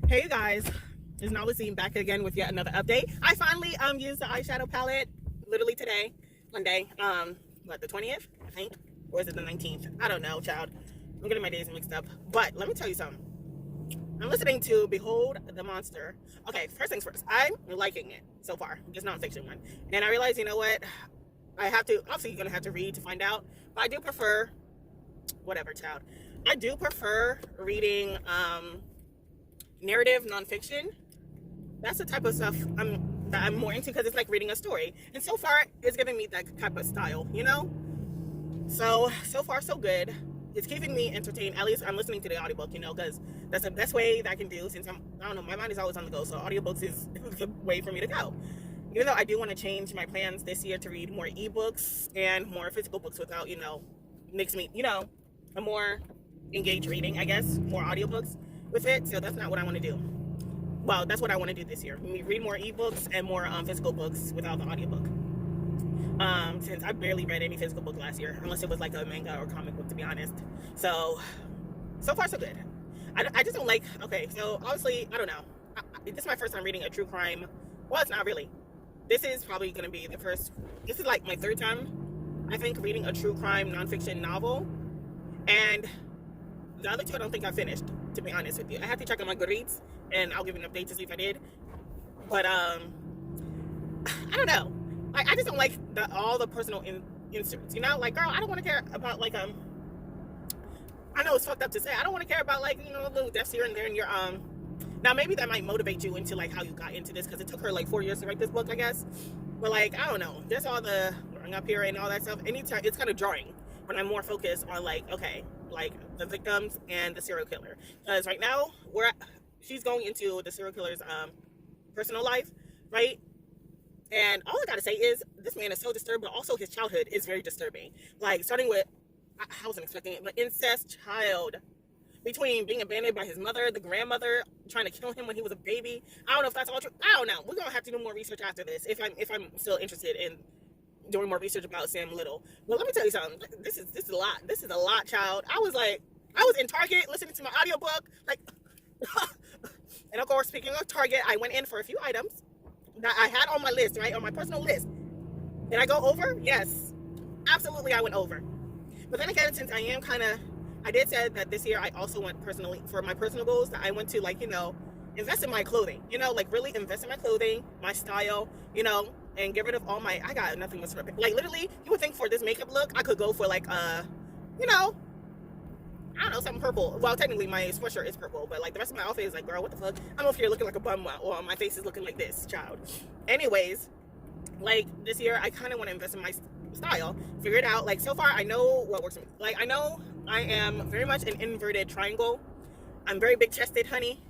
Hey you guys, it's Alexis back again with yet another update. I finally used the eyeshadow palette literally today, Monday. What, the 20th, I think? Or is it the 19th? I don't know, child. I'm getting my days mixed up. But let me tell you something. I'm listening to Behold the Monster. Okay, first things first. I'm liking it so far, this nonfiction one. And I realized, you know what? I have to, obviously you're gonna have to read to find out. But I do prefer, whatever, child. I do prefer reading narrative nonfiction. That's the type of stuff that I'm more into because it's like reading a story. And so far, it's giving me that type of style, you know? So far, so good. It's keeping me entertained. At least I'm listening to the audiobook, you know, because that's the best way that I can do since I don't know, my mind is always on the go. So audiobooks is the way for me to go. Even though I do want to change my plans this year to read more ebooks and more physical books without, you know, makes me, you know, a more engaged reading, I guess, more audiobooks with it. So that's not what I want to do. Well, that's what I want to do this year. Read more ebooks and more physical books without the audiobook. Since I barely read any physical book last year, unless it was like a manga or comic book, to be honest. So far so good. I just don't like, okay, so obviously, I don't know. This is my first time reading a true crime. Well, it's not really. This is probably going to be this is like my third time, I think, reading a true crime nonfiction novel. And the other two I don't think I finished, to be honest with you. I have to check on my Goodreads, and I'll give you an update to see if I did. But I don't know. Like, I just don't like all the personal inserts. You know, like, girl, I don't want to care about like I know it's fucked up to say. I don't want to care about like, you know, little deaths here and there in your Now maybe that might motivate you into like how you got into this, because it took her like 4 years to write this book, I guess. But like, I don't know. There's all the growing up here and all that stuff. Anytime it's kind of jarring when I'm more focused on like, okay, like the victims and the serial killer. Because right now she's going into the serial killer's personal life, right? And all I gotta say is this man is so disturbed, but also his childhood is very disturbing. Like, starting with, I wasn't expecting it, but incest child. Between being abandoned by his mother, the grandmother trying to kill him when he was a baby. I don't know if that's all true. I don't know. We're gonna have to do more research after this if I'm still interested in doing more research about Sam Little. But let me tell you something. This is a lot. This is a lot, child. I was in Target listening to my audiobook, like and of course, speaking of Target, I went in for a few items that I had on my list, right? On my personal list. Did I go over? Yes. Absolutely, I went over. But then again, since I did say that this year I also went personally, for my personal goals, that I went to, like, you know, invest in my clothing. You know, like, really invest in my clothing, my style, you know, and get rid of all I got nothing but like, literally, you would think for this makeup look, I could go for, like, you know, I don't know, something purple. Well, technically my sweatshirt is purple, but like the rest of my outfit is like, girl, what the fuck? I'm over here looking like a bum while my face is looking like this, child. Anyways, like this year, I kind of want to invest in my style, figure it out. Like, so far, I know what works for me. Like, I know I am very much an inverted triangle. I'm very big chested, honey,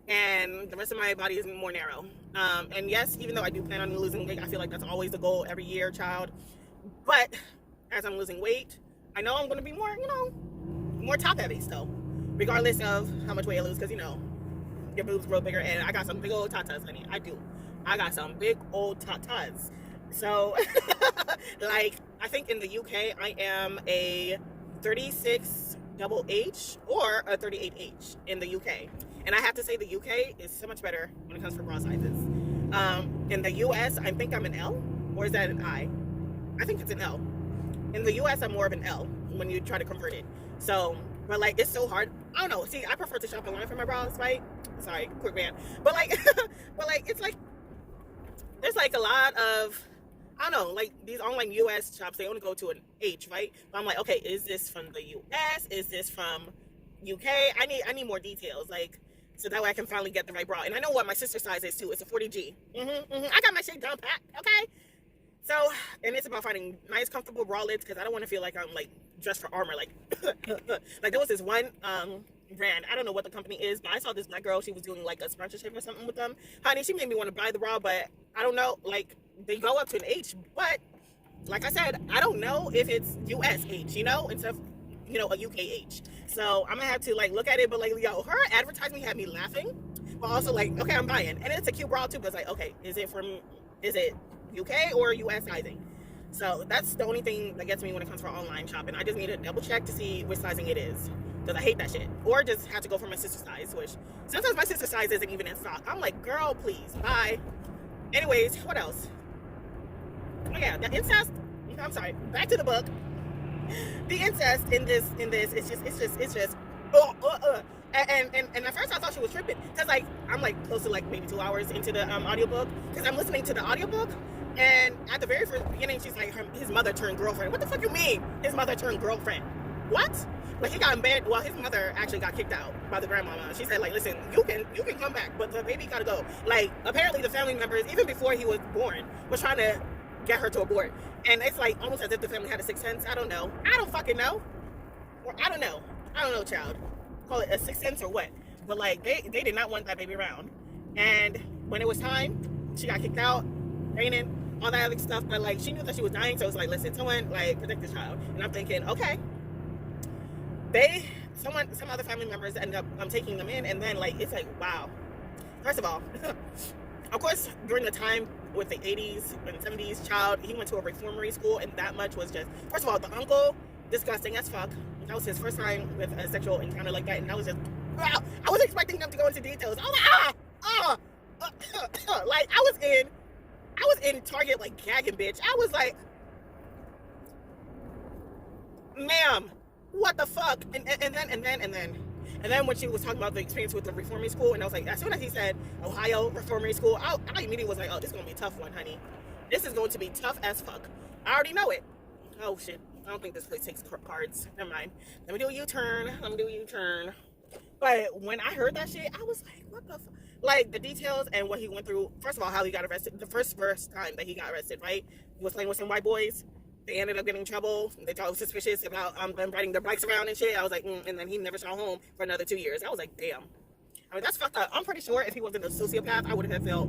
and the rest of my body is more narrow. And yes, even though I do plan on losing weight, I feel like that's always the goal every year, child. But as I'm losing weight, I know I'm going to be more, you know, more top heavy still, regardless of how much weight I lose, because, you know, your boobs grow bigger, and I got some big old tatas, honey. I got some big old tatas. So like, I think in the UK I am a 36 double H or a 38H in the UK, and I have to say the UK is so much better when it comes to bra sizes. In the US, I think I'm an L, or is that an I think it's an L. In the US, I'm more of an L when you try to convert it. So, but like, it's so hard. I don't know. See, I prefer to shop online for my bras, right? Sorry, quick rant. But like, it's like, there's like a lot of, I don't know, like these online US shops, they only go to an H, right? But I'm like, okay, is this from the US? Is this from UK? I need more details, like, so that way I can finally get the right bra. And I know what my sister's size is too. It's a 40G. I got my shit down pat, okay? So, and it's about finding nice, comfortable bralettes, because I don't want to feel like I'm like dressed for armor. Like, like there was this one brand, I don't know what the company is, but I saw this black girl. She was doing like a sponsorship or something with them. Honey, she made me want to buy the bra, but I don't know. Like, they go up to an H, but like I said, I don't know if it's US H, you know, instead of, you know, a UK H. So I'm gonna have to like look at it. But like, yo, her advertisement had me laughing, but also like, okay, I'm buying, and it's a cute bra too. But it's like, okay, is it UK or US sizing? So that's the only thing that gets me when it comes to online shopping. I just need to double check to see which sizing it is. because I hate that shit. Or just have to go for my sister's size, which sometimes my sister's size isn't even in stock. I'm like, girl, please, bye. Anyways, what else? Oh yeah, the incest. I'm sorry. Back to the book. The incest in this, it's just. And at first I thought she was tripping, because like I'm like close to like maybe 2 hours into the audiobook, because I'm listening to the audiobook, and at the very first beginning she's like his mother turned girlfriend. What the fuck you mean his mother turned girlfriend? What? Like he got in bed. Well, his mother actually got kicked out by the grandmama. She said like, listen, you can come back, but the baby gotta go. Like apparently the family members, even before he was born, was trying to get her to abort, and it's like almost as if the family had a sixth sense. I don't know. I don't fucking know. Or I don't know, child. Call it a sixth sense or what, but like they did not want that baby around. And when it was time, she got kicked out, raining, all that other stuff. But like she knew that she was dying, so it's like, listen, someone like protect this child. And I'm thinking, okay, some other family members end up taking them in, and then like it's like, wow. First of all, of course, during the time with the 80s and 70s, child, he went to a reformatory school, and that much was just, first of all, the uncle, disgusting as fuck. That was his first time with a sexual encounter like that, and that was just, wow. I was expecting them to go into details. I was like, like I was in Target like gagging, bitch. I was like, ma'am, what the fuck? And then when she was talking about the experience with the reformatory school, and I was like, as soon as he said Ohio reformatory school, I immediately was like, oh, this is gonna be a tough one, honey. This is going to be tough as fuck. I already know it. Oh shit. I don't think this place takes cards. Never mind. Let me do a U-turn. But when I heard that shit, I was like, what the fuck? Like, the details and what he went through. First of all, how he got arrested. The first time that he got arrested, right? He was playing with some white boys. They ended up getting in trouble. They thought it was suspicious about them riding their bikes around and shit. I was like, and then he never saw home for another 2 years. I was like, damn. I mean, that's fucked up. I'm pretty sure if he wasn't a sociopath, I would have felt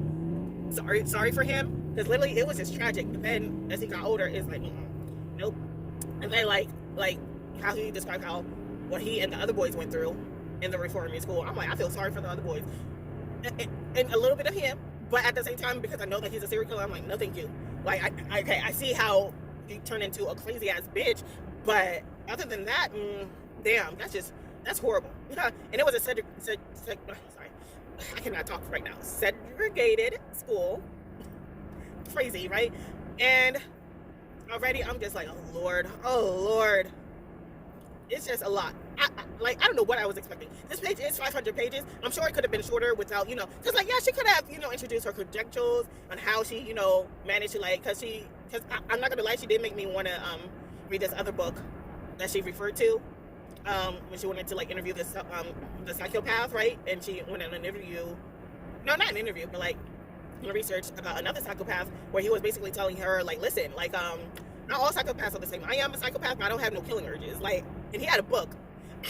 sorry for him. Because literally, it was just tragic. But then, as he got older, it's like, nope. And then like how he described what he and the other boys went through in the reformatory school. I'm like, I feel sorry for the other boys, and a little bit of him, but at the same time, because I know that he's a serial killer, I'm like, no thank you. Like I see how he turned into a crazy ass bitch, but other than that, damn, that's horrible. And it was a sorry, I cannot talk right now. Segregated school, crazy, right? And already I'm just like, oh lord, it's just a lot. I don't know what I was expecting. This page is 500 pages. I'm sure it could have been shorter without, because like, yeah, she could have, introduced her credentials on how she, managed to because I'm not gonna lie, she did make me want to read this other book that she referred to when she wanted to like interview this the psychopath, right? And she went on an interview, no, not an interview, but like research about another psychopath, where he was basically telling her like, listen, like not all psychopaths are the same. I am a psychopath, but I don't have no killing urges. Like, and he had a book.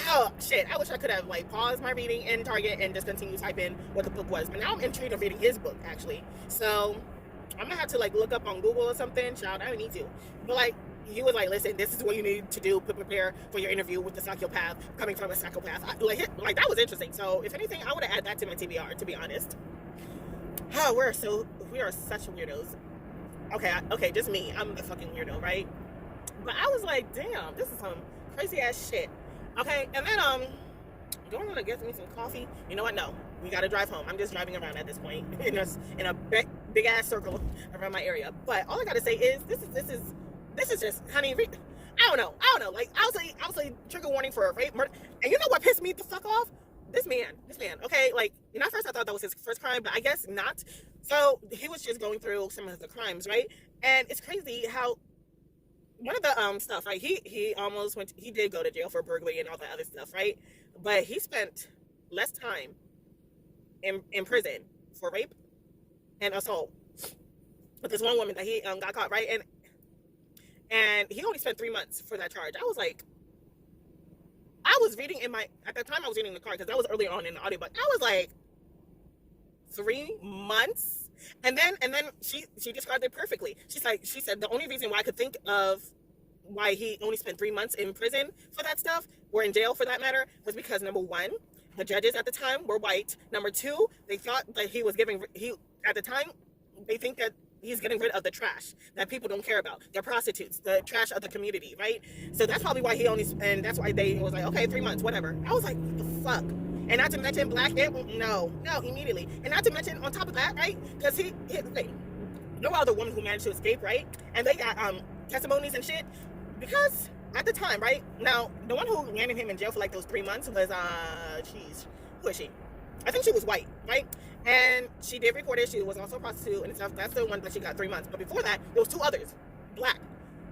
Oh shit, I wish I could have like paused my reading in Target and just continue typing what the book was, but now I'm intrigued of reading his book actually. So I'm gonna have to like look up on Google or something. Child, I don't need to, but like he was like, listen, this is what you need to do to prepare for your interview with the psychopath coming from a psychopath. Like that was interesting. So if anything, I would have added that to my TBR, to be honest. Oh, we are such weirdos. Okay, just me. I'm the fucking weirdo, right? But I was like, damn, this is some crazy ass shit. Okay, and then do I want to get me some coffee? You know what? No, we gotta drive home. I'm just driving around at this point in a big ass circle around my area. But all I gotta say is this is just, honey. I don't know. Like I'll say trigger warning for a rape, murder. And you know what pissed me the fuck off? This man, okay, like, at first I thought that was his first crime, but I guess not. So he was just going through some of the crimes, right? And it's crazy how one of the stuff, right? He did go to jail for burglary and all that other stuff, right? But he spent less time in prison for rape and assault with this one woman that he got caught, right? And he only spent 3 months for that charge. I was like, I was reading at the time I was reading in the car, because that was earlier on in the audiobook. I was like, 3 months? And then she described it perfectly. She said the only reason why I could think of why he only spent 3 months in prison for that stuff, or in jail for that matter, was because number one, the judges at the time were white. Number two, they thought that at the time, they think that he's getting rid of the trash that people don't care about, the prostitutes, the trash of the community, right? So that's probably why and that's why they was like, okay, 3 months, whatever. I was like, what the fuck? And not to mention no, immediately. And not to mention on top of that, right? Because no other woman who managed to escape, right? And they got testimonies and shit. Because at the time, right? Now, the one who landed him in jail for like those 3 months was, who is she? I think she was white, right? And she did report it. She was also a prostitute and stuff. That's the one that she got 3 months. But before that, there was 2 others, black.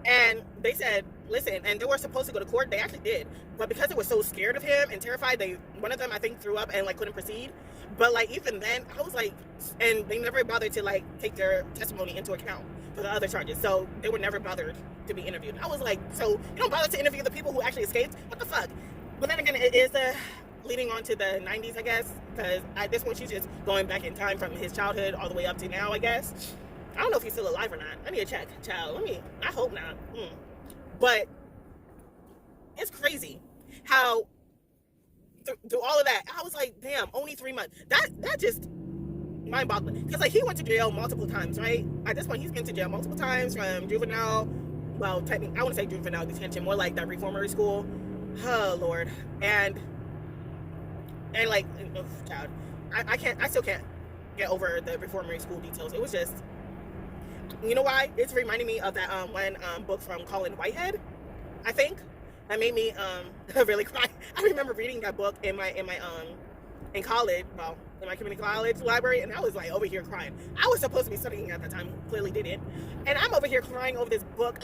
And they said, listen, and they were supposed to go to court. They actually did. But because they were so scared of him and terrified, one of them, I think, threw up and, like, couldn't proceed. But, like, even then, I was like, and they never bothered to, like, take their testimony into account for the other charges. So they were never bothered to be interviewed. I was like, so you don't bother to interview the people who actually escaped? What the fuck? But then again, it is leading on to the 90s, I guess. Because at this point, she's just going back in time from his childhood all the way up to now, I guess. I don't know if he's still alive or not. I need to check, child. I hope not. But it's crazy how through all of that, I was like, damn, only 3 months. That just mind-boggling. Because, like, he went to jail multiple times, right? At this point, he's been to jail multiple times from juvenile, well, technically, I wouldn't say juvenile detention, more like that reformatory school. Oh, Lord. And like, child, I still can't get over the reformatory school details. It was just, you know why? It's reminding me of that one book from Colin Whitehead, I think. That made me really cry. I remember reading that book in college, well, in my community college library, and I was like over here crying. I was supposed to be studying at the time, clearly didn't. And I'm over here crying over this book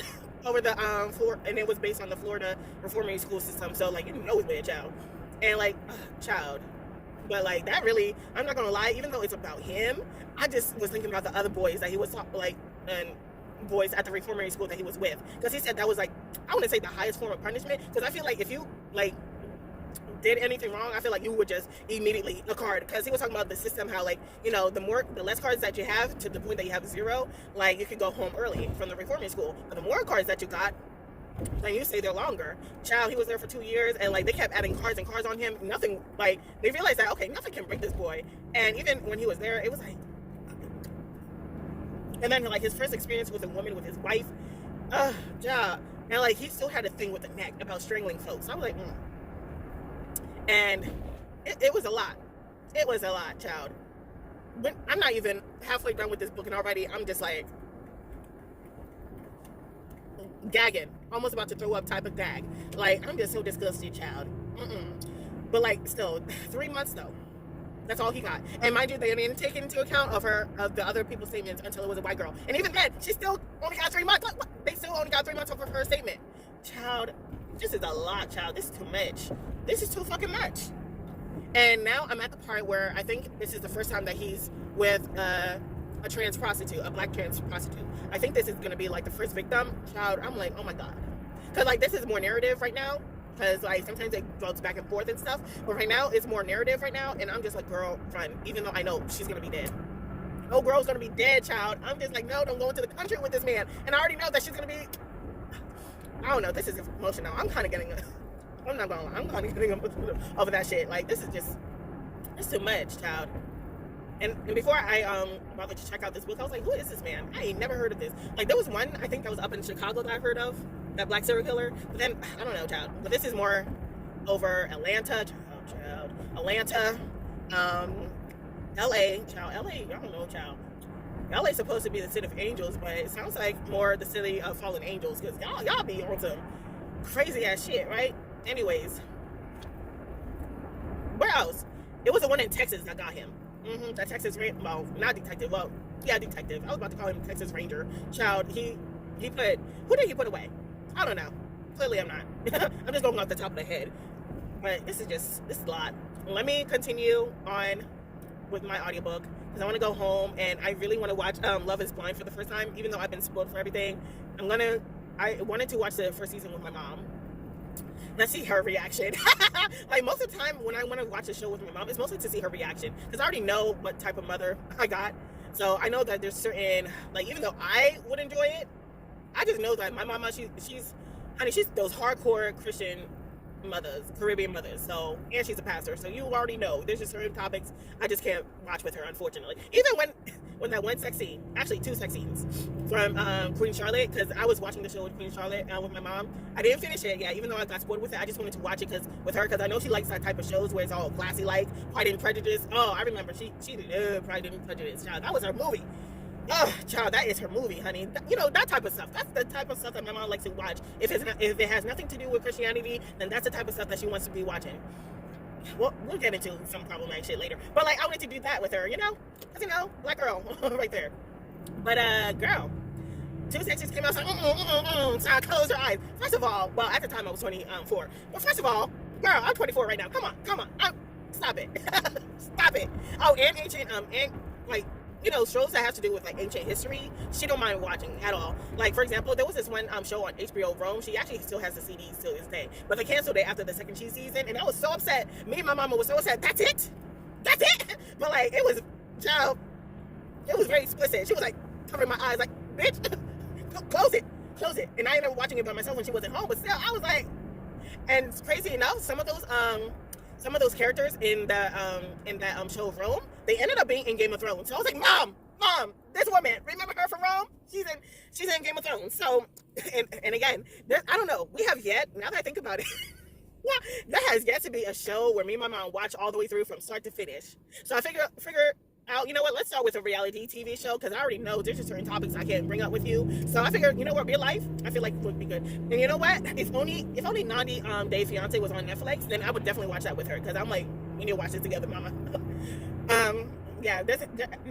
over the floor, and it was based on the Florida reformatory school system. So, like, you know it's bad, child. And, like, child. But, like, that really, I'm not gonna lie, even though it's about him, I just was thinking about the other boys that he was and boys at the reformatory school that he was with, because he said that was, like, I wouldn't say the highest form of punishment, because I feel like if you, like, did anything wrong, I feel like you would just immediately a card, because he was talking about the system, how, like, you know, the less cards that you have to the point that you have 0, like, you could go home early from the reformatory school. But the more cards that you got, then you stay there longer. Child, he was there for 2 years, and, like, they kept adding cards and cards on him. Nothing, like, they realized that, okay, nothing can break this boy. And even when he was there, it was like, and then, like, his first experience with a woman, with his wife, yeah, and, like, he still had a thing with the neck about strangling folks. I was like, And it was a lot. It was a lot, child. But I'm not even halfway done with this book, and already I'm just, like, gagging, almost about to throw up type of gag. Like, I'm just so disgusted, child. But, like, still, 3 months though. That's all he got. And mind you, they didn't take into account of the other people's statements until it was a white girl. And even then, she still only got 3 months. What? They still only got 3 months off of her statement. Child, this is a lot, child. This is too much. This is too fucking much. And now I'm at the part where I think this is the first time that he's with a trans prostitute, a black trans prostitute. I think this is going to be, like, the first victim. Child, I'm like, oh my God. Because, like, this is more narrative right now. Because, like, sometimes it goes back and forth and stuff. But right now, it's more narrative right now. And I'm just like, girl, run. Even though I know she's going to be dead. Oh, girl's going to be dead, child. I'm just like, no, don't go into the country with this man. And I already know that she's going to be... I don't know. This is emotional. I'm kind of getting... I'm not going to lie. I'm kind of getting emotional over that shit. Like, this is just... It's too much, child. And before I bothered to check out this book, I was like, who is this man? I ain't never heard of this. Like, there was one, I think that was up in Chicago that I've heard of. That black serial killer. But then, I don't know, child. But this is more over Atlanta. Child. Atlanta. LA. Child. LA, I don't know, child. LA is supposed to be the city of angels, but it sounds like more the city of fallen angels. Because y'all be on some crazy ass shit, right? Anyways. Where else? It was the one in Texas that got him. That Texas Ranger. Well, not detective. Well, yeah, detective. I was about to call him Texas Ranger. Child, he put... Who did he put away? I don't know. Clearly I'm not. I'm just going off the top of the head. But this is a lot. Let me continue on with my audiobook, because I want to go home, and I really want to watch Love is Blind for the first time, even though I've been spoiled for everything. I wanted to watch the first season with my mom. Let's see her reaction. Like, most of the time when I want to watch a show with my mom, it's mostly to see her reaction, because I already know what type of mother I got. So I know that there's certain, like, even though I would enjoy it, I just know that my mama, she's those hardcore Christian mothers, Caribbean mothers. So, and she's a pastor, so you already know there's just certain topics I just can't watch with her, unfortunately. Even when that one sex scene, actually two sex scenes from Queen Charlotte, because I was watching the show with Queen Charlotte with my mom. I didn't finish it yet, even though I got spoiled with it. I just wanted to watch it with her, because I know she likes that type of shows where it's all classy, like Pride and Prejudice. Oh, I remember she did Pride and Prejudice. Child, that was her movie. Oh, child, that is her movie, honey. You know, that type of stuff. That's the type of stuff that my mom likes to watch. If it has nothing to do with Christianity, then that's the type of stuff that she wants to be watching. Well, we'll get into some problematic shit later. But like, I wanted to do that with her, you know? Because, you know, black girl, right there. But, girl, two sexes came out, so so I closed her eyes. First of all, well, at the time I was 24. But first of all, girl, I'm 24 right now. Come on. Stop it. Stop it. Oh, and ancient, and, like, you know, shows that have to do with like ancient history, she don't mind watching at all. Like, for example, there was this one show on HBO, Rome. She actually still has the CDs to this day, but they canceled it after the second season, and I was so upset. Me and my mama was so upset. That's it. But like, it was, child, it was very explicit. She was like covering my eyes, like, bitch, close it. And I ended up watching it by myself when she wasn't home. But still, I was like, and crazy enough, some of those characters in that show of Rome, they ended up being in Game of Thrones. So I was like, Mom, this woman, remember her from Rome? She's in Game of Thrones. So, and again, I don't know. We have yet, now that I think about it, there has yet to be a show where me and my mom watch all the way through from start to finish. So I figure out, you know what, let's start with a reality TV show, because I already know there's just certain topics I can't bring up with you. So I figured, you know what, real life, I feel like it would be good. And you know what, if only 90 Day Fiance was on Netflix, then I would definitely watch that with her, because I'm like, we need to watch this together, mama. Yeah, now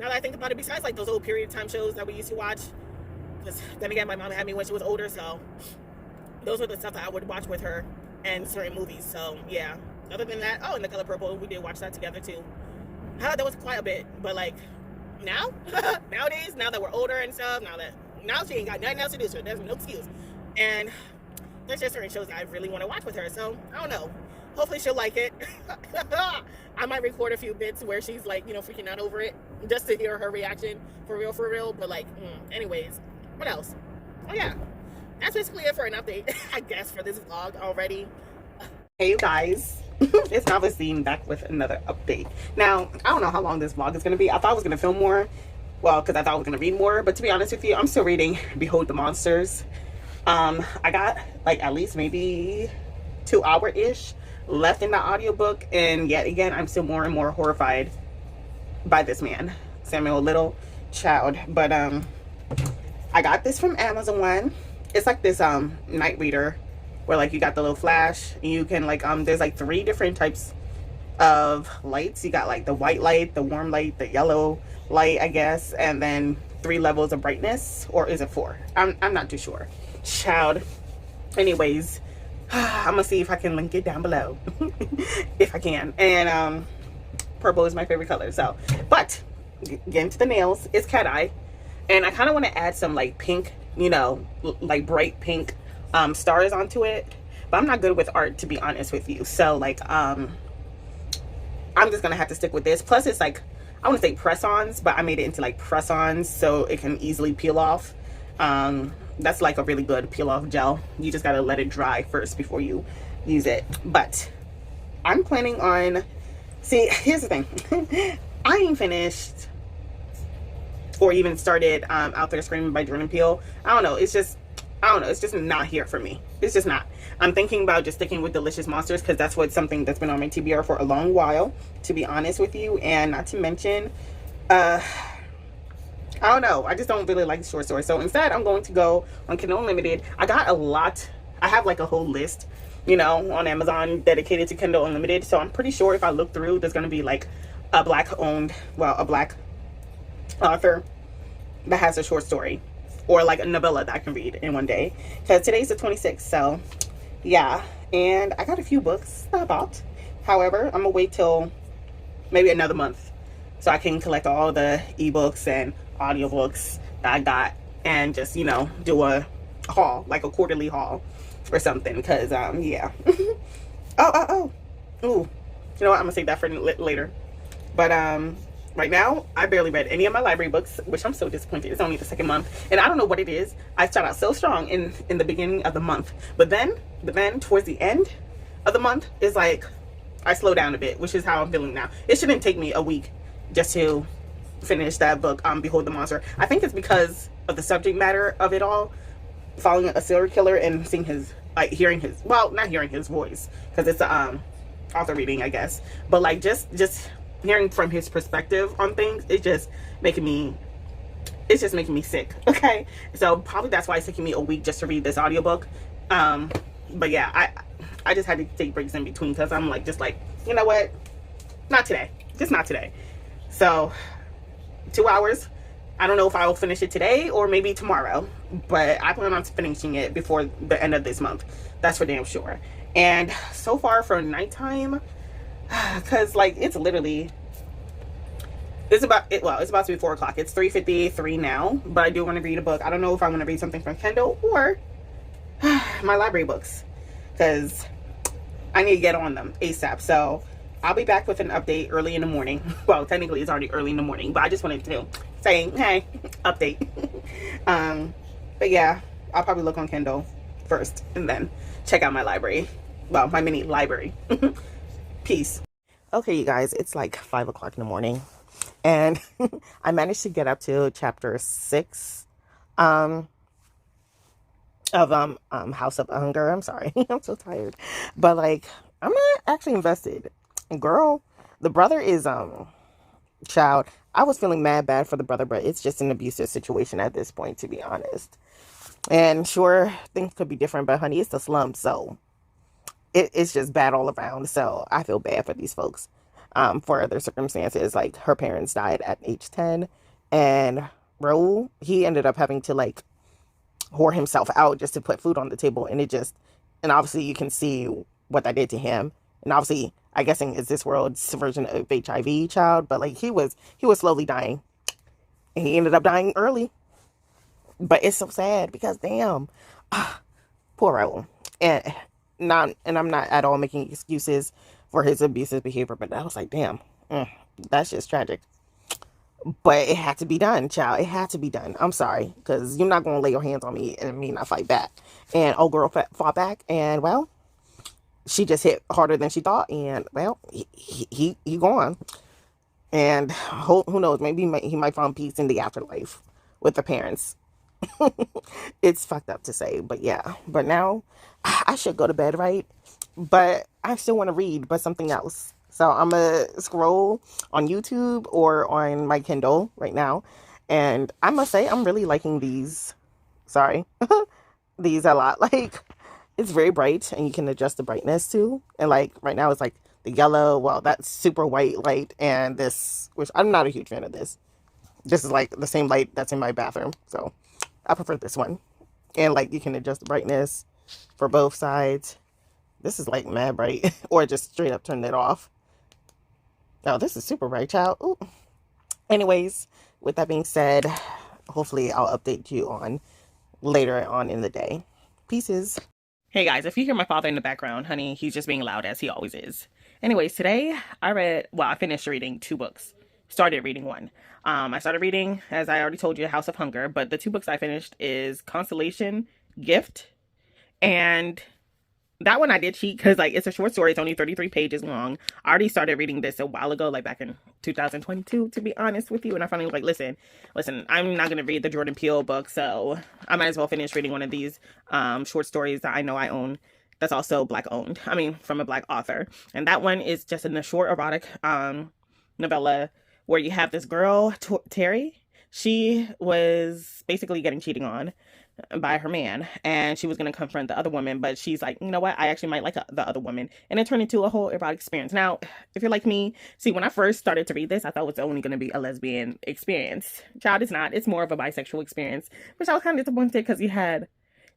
that I think about it, besides like those old period time shows that we used to watch, because then again, my mom had me when she was older, so those were the stuff that I would watch with her, and certain movies. So yeah, other than that, oh, and The Color Purple, we did watch that together too. That was quite a bit, but like nowadays, now that we're older and stuff, now she ain't got nothing else to do, so there's no excuse. And there's just certain shows that I really want to watch with her, so I don't know. Hopefully she'll like it. I might record a few bits where she's like, you know, freaking out over it, just to hear her reaction for real. But like, anyways, what else? Oh yeah, that's basically it for an update, I guess, for this vlog already. Hey you guys, it's Novelistine back with another update. Now, I don't know how long this vlog is going to be. I thought I was going to film more, well, because I thought I was going to read more, but to be honest with you, I'm still reading Behold the Monsters. I got like at least maybe 2 hour-ish left in the audiobook, and yet again, I'm still more and more horrified by this man, Samuel Little Child. But I got this from Amazon. It's like this night reader, where like you got the little flash, and you can like there's like 3 different types of lights. You got like the white light, the warm light, the yellow light, I guess, and then 3 levels of brightness, or is it 4? I'm not too sure, child. Anyways, I'm gonna see if I can link it down below if I can. And purple is my favorite color. So, but getting to the nails, it's cat eye, and I kind of want to add some like pink, you know, like bright pink stars onto it, but I'm not good with art, to be honest with you. So like I'm just gonna have to stick with this. Plus it's like, I want to say press-ons, but I made it into like press-ons so it can easily peel off. That's like a really good peel off gel. You just gotta let it dry first before you use it. But I'm planning on, see, here's the thing. I ain't finished or even started Out There Screaming by Jordan Peele. I don't know, it's just not here for me. It's just not. I'm thinking about just sticking with Delicious Monsters, because that's something that's been on my TBR for a long while, to be honest with you. And not to mention, I don't know, I just don't really like the short story. So instead, I'm going to go on Kindle Unlimited. I got a lot. I have like a whole list, you know, on Amazon dedicated to Kindle Unlimited. So I'm pretty sure if I look through, there's going to be like a black author that has a short story, or like a novella that I can read in one day. Because today's the 26th, so yeah. And I got a few books that I bought. However, I'm gonna wait till maybe another month so I can collect all the ebooks and audiobooks that I got, and just, you know, do a haul, like a quarterly haul or something. Because yeah. Ooh, you know what, I'm gonna save that for later. But right now, I barely read any of my library books, which I'm so disappointed. It's only the 2nd month, and I don't know what it is. I start out so strong in the beginning of the month, but then towards the end, of the month is like I slow down a bit, which is how I'm feeling now. It shouldn't take me a week just to finish that book, Behold the Monster. I think it's because of the subject matter of it all, following a serial killer and seeing his, like, hearing his, well, not hearing his voice because it's a author reading, I guess, but like just hearing from his perspective on things, it's just making me sick. Okay, so probably that's why it's taking me a week just to read this audiobook. But yeah, I just had to take breaks in between because I'm like, just like, you know what, not today, just not today. So 2 hours, I don't know if I will finish it today or maybe tomorrow, but I plan on finishing it before the end of this month, that's for damn sure. And so far for nighttime, because like it's literally, it's about to be 4 o'clock. It's 3:53 now, but I do want to read a book. I don't know if I want to read something from Kindle or my library books, because I need to get on them ASAP. So I'll be back with an update early in the morning. Well, technically it's already early in the morning, but I just wanted to say, hey, update. But yeah, I'll probably look on Kindle first and then check out my library. Well, my mini library. Peace. Okay, you guys, it's like 5 o'clock in the morning, and I managed to get up to chapter 6 of House of Hunger. I'm sorry. I'm so tired. But like, I'm not actually invested. Girl, the brother is child. I was feeling mad bad for the brother, but it's just an abusive situation at this point, to be honest. And sure, things could be different, but honey, it's the slump, so it's just bad all around. So I feel bad for these folks for their circumstances. Like, her parents died at age 10, and Raul, he ended up having to like whore himself out just to put food on the table, and and obviously you can see what that did to him. And obviously, I guessing is this world's version of HIV, child, but like he was slowly dying, and he ended up dying early. But it's so sad because damn, poor Raul. And I'm not at all making excuses for his abusive behavior, but I was like, damn, that's just tragic. But it had to be done, child. It had to be done. I'm sorry, because you're not going to lay your hands on me and me not fight back. And old girl fought back, and well, she just hit harder than she thought, and well, he gone. And who knows, maybe he might find peace in the afterlife with the parents. It's fucked up to say, but yeah. But now I should go to bed, right? But I still want to read, but something else. So I'm gonna scroll on YouTube or on my Kindle right now, and I must say I'm really liking these. Sorry, these a lot. Like, it's very bright, and you can adjust the brightness too. And like right now, it's like the yellow. Well, that's super white light, and this, which I'm not a huge fan of this. This is like the same light that's in my bathroom, so I prefer this one. And like, you can adjust the brightness for both sides. This is like mad bright, or just straight up turn it off. Oh, this is super bright, child. Ooh. Anyways, with that being said, hopefully I'll update you on later on in the day. Pieces. Hey guys, if you hear my father in the background, honey, he's just being loud as he always is. Anyways, today I finished reading 2 books. Started reading one. I started reading, as I already told you, House of Hunger, but the 2 books I finished is Consolation, Gift, and that one I did cheat because like it's a short story. It's only 33 pages long. I already started reading this a while ago, like back in 2022, to be honest with you. And I finally like, listen, I'm not going to read the Jordan Peele book, so I might as well finish reading one of these short stories that I know I own. That's also Black owned. I mean, from a Black author. And that one is just in a short erotic novella where you have this girl, Terry. She was basically getting cheated on by her man, and she was going to confront the other woman, but she's like, you know what, I actually might like the other woman, and it turned into a whole erotic experience. Now, if you're like me, see, when I first started to read this, I thought it was only going to be a lesbian experience. Child, it's not. It's more of a bisexual experience, which I was kind of disappointed because you had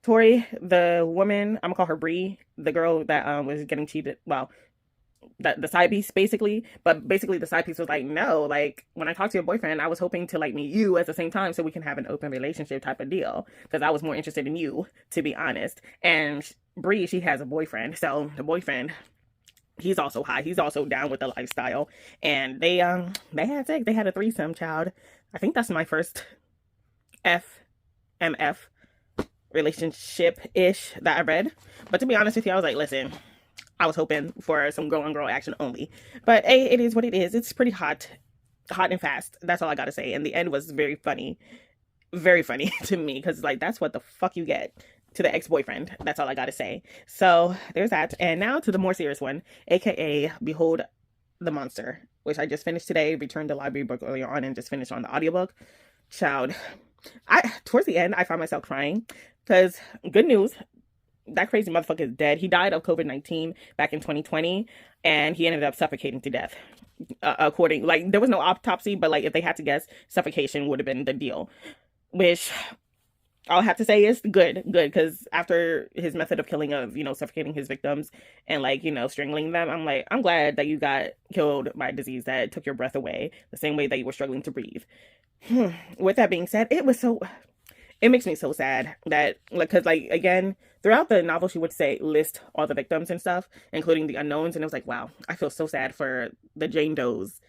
Tori, the woman, I'm gonna call her Bree, the girl that was getting cheated, well, the side piece basically, but basically the side piece was like, no, like when I talked to your boyfriend, I was hoping to like meet you at the same time so we can have an open relationship type of deal, because I was more interested in you, to be honest. And Bree, she has a boyfriend, so the boyfriend, he's also high, he's also down with the lifestyle, and they had sex. They had a threesome, child. I think that's my first FMF relationship ish that I read. But to be honest with you, I was like, listen, I was hoping for some girl on girl action only. But hey, it is what it is. It's pretty hot and fast. That's all I gotta say. And the end was very funny to me, because like that's what the fuck you get to the ex-boyfriend. That's all I gotta say. So there's that. And now to the more serious one, aka Behold the Monster, which I just finished today. Returned the library book earlier on and just finished on the audiobook. Child, I towards the end I found myself crying, because good news, that crazy motherfucker is dead. He died of COVID-19 back in 2020, and he ended up suffocating to death. According, like, there was no autopsy, but like if they had to guess, suffocation would have been the deal. Which I'll have to say is good, because after his method of killing of, suffocating his victims and like, strangling them, I'm like, I'm glad that you got killed by a disease that took your breath away the same way that you were struggling to breathe. With that being said, it makes me so sad that, like, because like, again, throughout the novel she would say list all the victims and stuff, including the unknowns, and it was like, wow, I feel so sad for the Jane Does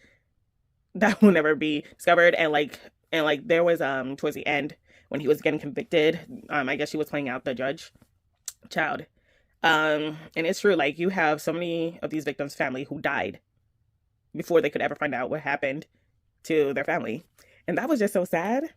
that will never be discovered. And like there was towards the end when he was getting convicted, I guess she was playing out the judge. Child, and it's true, like, you have so many of these victims' family who died before they could ever find out what happened to their family, and that was just so sad.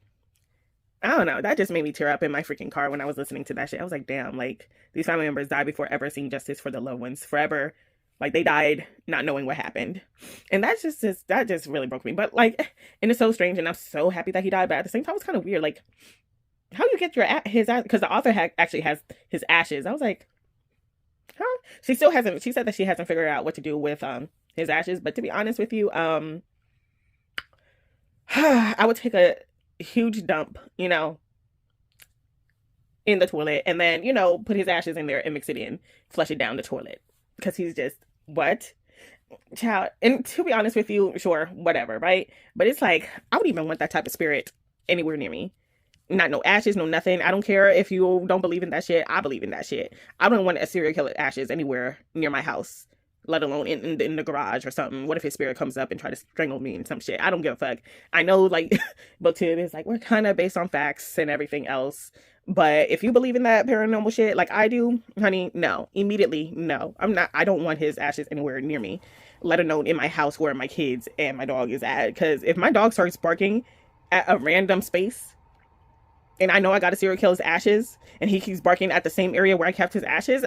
I don't know, that just made me tear up in my freaking car when I was listening to that shit. I was like, damn, like, these family members died before ever seeing justice for their loved ones, forever. Like, they died not knowing what happened. And that just really broke me. But like, and it's so strange, and I'm so happy that he died, but at the same time it's kind of weird, like, how you get his ass, because the author actually has his ashes. I was like, huh? She said that she hasn't figured out what to do with his ashes, but to be honest with you, I would take a huge dump, in the toilet, and then, put his ashes in there and mix it in, flush it down the toilet, because he's just, what? Child. And to be honest with you, sure, whatever, right? But it's like, I would even want that type of spirit anywhere near me. Not no ashes, no nothing. I don't care if you don't believe in that shit. I believe in that shit. I don't want a serial killer ashes anywhere near my house, let alone in the garage or something. What if his spirit comes up and try to strangle me and some shit? I don't give a fuck. I know, like, book 2 is like, we're kind of based on facts and everything else. But if you believe in that paranormal shit like I do, honey, no. Immediately, no. I don't want his ashes anywhere near me, let alone in my house where my kids and my dog is at. Because if my dog starts barking at a random space, and I know I got a serial killer's ashes, and he keeps barking at the same area where I kept his ashes,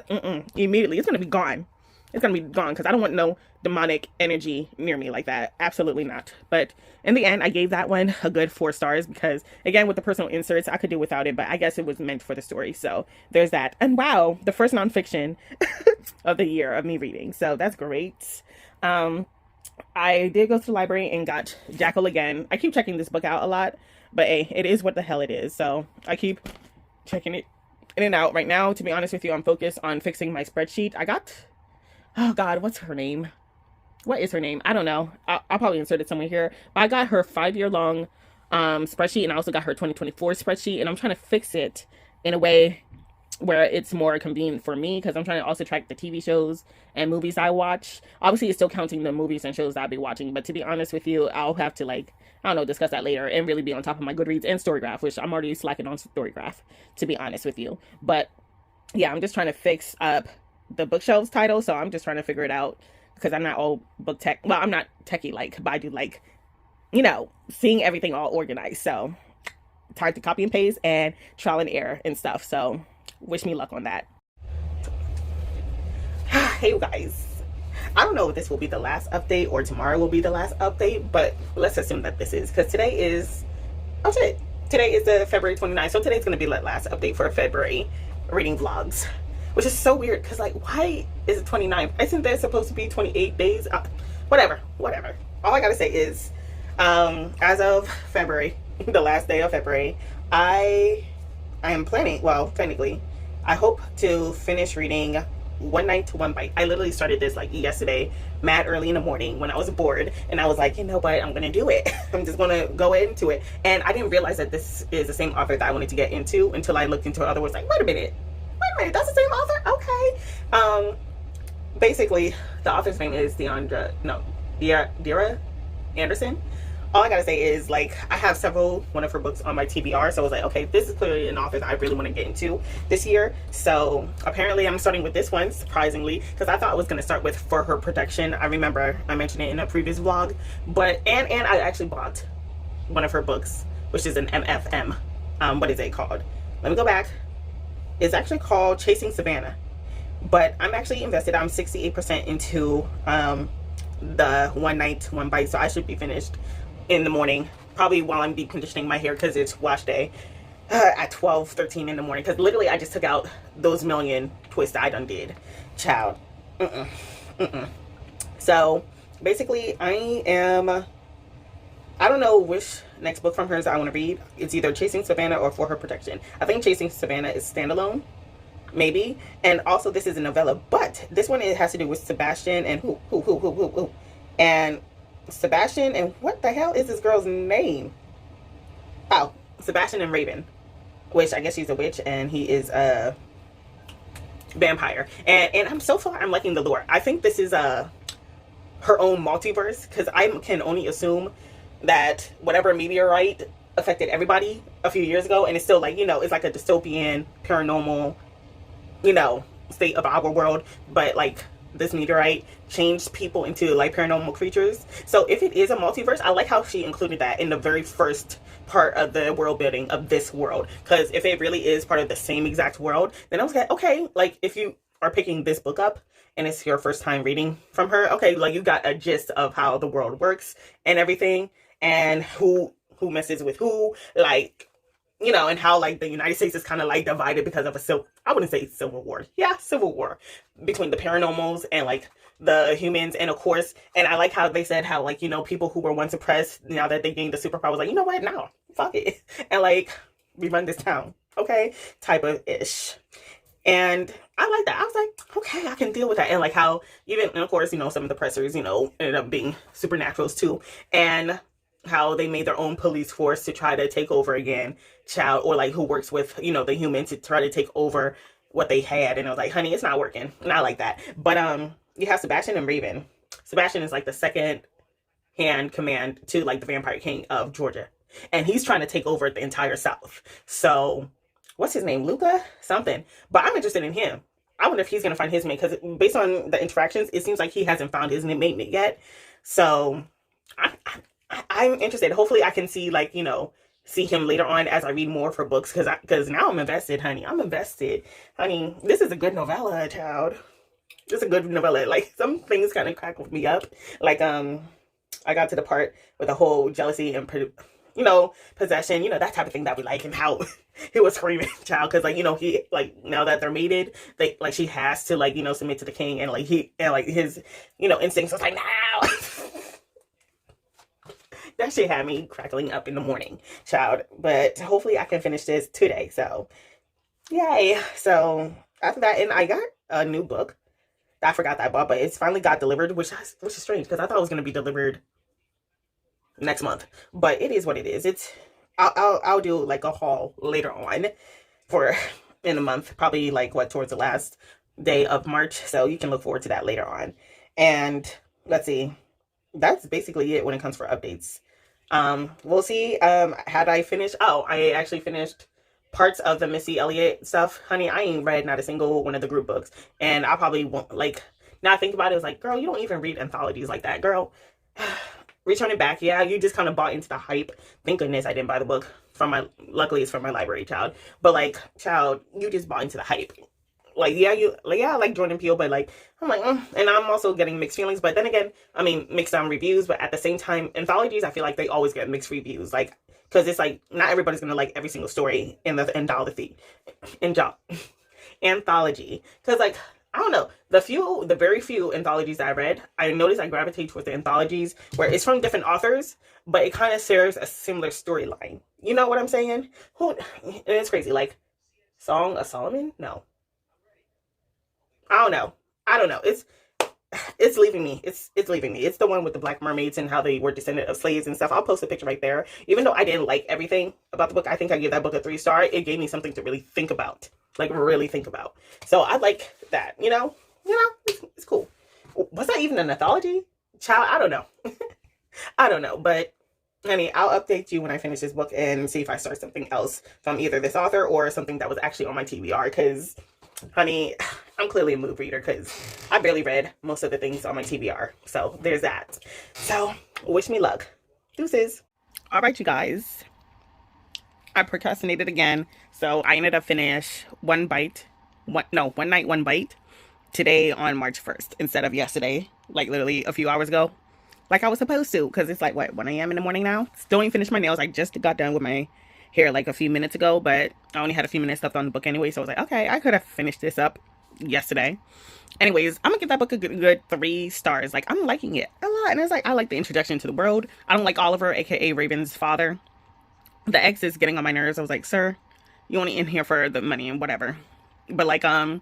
immediately, it's going to be gone. It's going to be gone, because I don't want no demonic energy near me like that. Absolutely not. But in the end, I gave that one a good 4 stars, because, again, with the personal inserts, I could do without it, but I guess it was meant for the story. So there's that. And wow, the first nonfiction of the year of me reading. So that's great. I did go to the library and got Jackal again. I keep checking this book out a lot, but hey, it is what the hell it is. So I keep checking it in and out. Right now, to be honest with you, I'm focused on fixing my spreadsheet. I got, oh God, what's her name? What is her name? I don't know. I'll probably insert it somewhere here. But I got her 5-year-long spreadsheet, and I also got her 2024 spreadsheet, and I'm trying to fix it in a way where it's more convenient for me, because I'm trying to also track the TV shows and movies I watch. Obviously, it's still counting the movies and shows I'll be watching, but to be honest with you, I'll have to, like, I don't know, discuss that later and really be on top of my Goodreads and Storygraph, which I'm already slacking on Storygraph, to be honest with you. But yeah, I'm just trying to fix up the bookshelves title, so I'm just trying to figure it out, because I'm not all book tech. Well, I'm not techie like, but I do like, seeing everything all organized. So it's hard to copy and paste and trial and error and stuff. So wish me luck on that. Hey, you guys. I don't know if this will be the last update or tomorrow will be the last update, but let's assume that this is, because today is, oh shit, today is the February 29th. So today's going to be the last update for February reading vlogs, which is so weird, because like, why is it 29th? Isn't there supposed to be 28 days? Whatever. All I gotta say is, as of February, the last day of February, I am planning, well, technically, I hope to finish reading One Night to One Bite. I literally started this like yesterday, mad early in the morning when I was bored, and I was like, you know what, I'm gonna do it. I'm just gonna go into it. And I didn't realize that this is the same author that I wanted to get into until I looked into other words, like, wait a minute, that's the same author? Okay. Basically, the author's name is Dria Andersen. all I gotta say is, like, I have one of her books on my TBR, so I was like, okay, this is clearly an author that I really want to get into this year. So apparently I'm starting with this one, surprisingly, because I thought I was going to start with For Her Protection. I remember I mentioned it in a previous vlog, but and I actually bought one of her books, which is an MFM. What is it called? Let me go back. It's actually called Chasing Savannah, but I'm actually invested. I'm 68% into the One Night One Bite, so I should be finished in the morning, probably while I'm deep conditioning my hair, because it's wash day at 12:13 in the morning, because literally I just took out those million twists I done did, child. So basically I don't know which next book from hers I want to read. It's either Chasing Savannah or For Her Protection. I think Chasing Savannah is standalone, maybe, and also this is a novella, but this one, it has to do with Sebastian and who and Sebastian, and what the hell is this girl's name? Oh, Sebastian and Raven, which I guess she's a witch and he is a vampire. And I'm so far, I'm liking the lore. I think this is her own multiverse, because I can only assume that whatever meteorite affected everybody a few years ago, and it's still like, it's like a dystopian, paranormal, state of our world, but like this meteorite changed people into like paranormal creatures. So if it is a multiverse, I like how she included that in the very first part of the world building of this world, because if it really is part of the same exact world, then I was like, okay, like if you are picking this book up and it's your first time reading from her, okay, like you got a gist of how the world works and everything, and who messes with who, like, and how like the United States is kind of like divided because of I wouldn't say civil war. Yeah, civil war between the paranormals and like the humans. And of course, and I like how they said how like, people who were once oppressed, now that they gained the superpowers, like, you know what, now, fuck it. And like, we run this town, okay? Type of ish. And I like that. I was like, okay, I can deal with that. And like how even, and of course, some of the pressers, ended up being supernaturals too. And how they made their own police force to try to take over again, child, or like who works with, the humans to try to take over what they had. And I was like, honey, it's not working. And I like that. But you have Sebastian and Raven. Sebastian is like the second hand command to like the vampire king of Georgia. And he's trying to take over the entire South. So what's his name? Luca? Something. But I'm interested in him. I wonder if he's going to find his mate, because based on the interactions, it seems like he hasn't found his mate yet. So I'm interested. Hopefully I can see like, see him later on as I read more of her books, because now I'm invested, honey. I'm invested. Honey, this is a good novella, child. This is a good novella. Like, some things kind of cracked me up. Like, I got to the part with the whole jealousy and, possession, that type of thing that we like, and how he was screaming, child, because, like, he, like, now that they're mated, they, like, she has to, like, submit to the king, and, like, his, instincts was like, no! That shit had me crackling up in the morning, child. But hopefully I can finish this today. So, yay. So, after that, and I got a new book that I forgot that I bought, but it's finally got delivered, which is strange, because I thought it was going to be delivered next month. But it is what it is. I'll do like a haul later on in a month, probably like towards the last day of March. So you can look forward to that later on. And let's see. That's basically it when it comes for updates. We'll see. Had I finished? Oh, I actually finished parts of the Missy Elliott stuff. Honey, I ain't read not a single one of the group books. And I probably won't, like, now I think about it, it's like, girl, you don't even read anthologies like that, girl. Return it back. Yeah, you just kind of bought into the hype. Thank goodness I didn't buy the book luckily it's from my library, child. But like, child, you just bought into the hype. Like, yeah, I like Jordan Peele, but like, I'm like, and I'm also getting mixed feelings. But then again, I mean, mixed on reviews, but at the same time, anthologies, I feel like they always get mixed reviews. Like, because it's like, not everybody's going to like every single story in the anthology. Because like, I don't know, the very few anthologies that I read, I noticed I gravitate towards the anthologies where it's from different authors, but it kind of shares a similar storyline. You know what I'm saying? And it's crazy. Like, Song of Solomon? No. I don't know. It's leaving me. It's leaving me. It's the one with the black mermaids and how they were descendant of slaves and stuff. I'll post a picture right there. Even though I didn't like everything about the book, I think I gave that book a 3-star. It gave me something to really think about. Like, really think about. So I like that, it's cool. Was that even an anthology? Child, I don't know. I don't know, but Honey, I'll update you when I finish this book and see if I start something else from either this author or something that was actually on my TBR. Because, honey, I'm clearly a mood reader because I barely read most of the things on my TBR. So there's that. So wish me luck. Deuces. All right, you guys. I procrastinated again. So I ended up finish one night, one bite today on March 1st instead of yesterday, like literally a few hours ago, like I was supposed to, because it's like, what, 1 a.m. in the morning now? Still ain't finished my nails. I just got done with my hair like a few minutes ago, but I only had a few minutes left on the book anyway, so I was like, okay, I could have finished this up yesterday. Anyways, I'm gonna give that book a good 3 stars. Like, I'm liking it a lot, and it's like, I like the introduction to the world. I don't like Oliver, aka Raven's father. The ex is getting on my nerves. I was like, sir, you only in here for the money and whatever. But like, I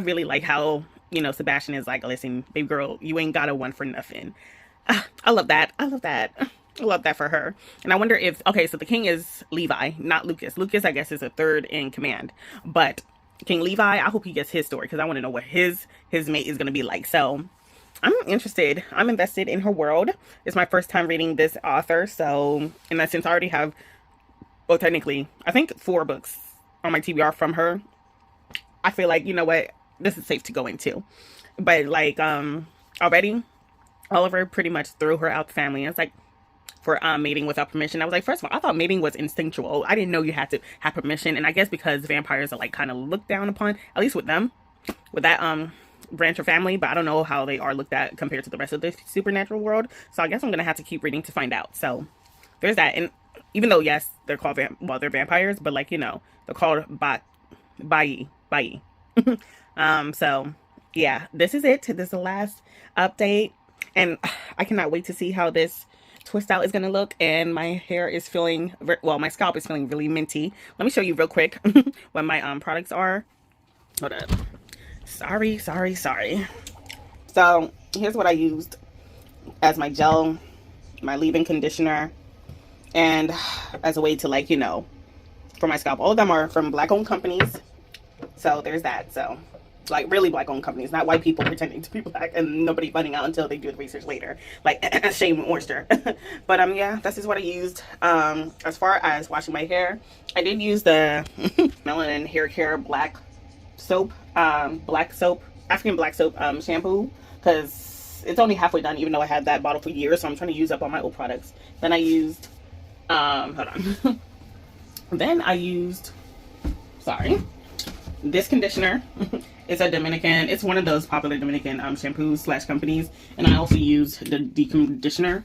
really like how, you know, Sebastian is like, listen, baby girl, you ain't got a one for nothing. I love that. I love that. I love that for her. And I wonder if, okay, so the king is Levi, not Lucas. Lucas, I guess, is a third in command. But King Levi, I hope he gets his story, because I want to know what his mate is going to be like. So I'm interested. I'm invested in her world. It's my first time reading this author. So, and since I already have, well, technically, I think 4 books on my TBR from her, I feel like, you know what, this is safe to go into. But like, already Oliver pretty much threw her out the family. It's like, for mating without permission. I was like, first of all, I thought mating was instinctual. I didn't know you had to have permission. And I guess because vampires are like kind of looked down upon, at least with them, with that branch of family, but I don't know how they are looked at compared to the rest of the supernatural world. So I guess I'm gonna have to keep reading to find out. So there's that. And even though, yes, they're called they're vampires, but like, you know, they're called bai. So yeah, this is it. This is the last update, and I cannot wait to see how this twist out is going to look. And my hair is feeling, well, my scalp is feeling really minty. Let me show you real quick what my products are. Hold up. Sorry. So here's what I used as my gel, my leave-in conditioner, and as a way to, like, you know, for my scalp. All of them are from black-owned companies. So there's that. So, like, really black-owned companies, not white people pretending to be black and nobody finding out until they do the research later. Like, shame moisture. But, yeah, this is what I used. As far as washing my hair, I did use the Melanin Hair Care Black Soap, African Black Soap shampoo, because it's only halfway done, even though I had that bottle for years, so I'm trying to use up all my old products. Then I used, hold on. Then I used, this conditioner. It's a Dominican, it's one of those popular Dominican shampoos / companies. And I also used the deconditioner,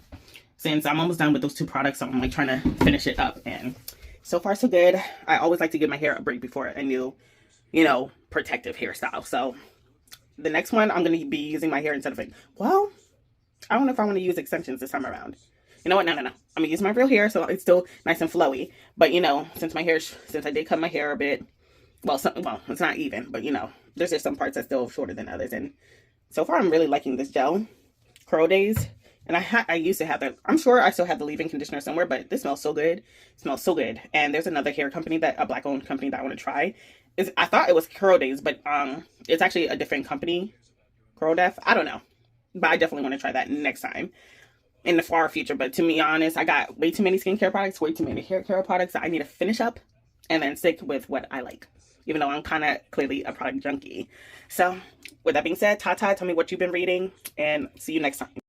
since I'm almost done with those 2 products. So I'm like trying to finish it up, and so far so good. I always like to give my hair a break before a new, you know, protective hairstyle. So the next one, I'm going to be using my hair instead of it. Well, I don't know if I want to use extensions this time around. You know what? No. I'm going to use my real hair, so it's still nice and flowy. But, you know, since I did cut my hair a bit, well, it's not even, but, you know, there's just some parts that's still shorter than others. And so far, I'm really liking this gel, Curl Days. And I used to have the, I'm sure I still have the leave-in conditioner somewhere, but this smells so good. It smells so good. And there's another hair company, a black-owned company, that I want to try. I thought it was Curl Days, but it's actually a different company, Curl Def. I don't know. But I definitely want to try that next time in the far future. But to be honest, I got way too many skincare products, way too many hair care products that I need to finish up and then stick with what I like, even though I'm kind of clearly a product junkie. So with that being said, Tata, tell me what you've been reading, and see you next time.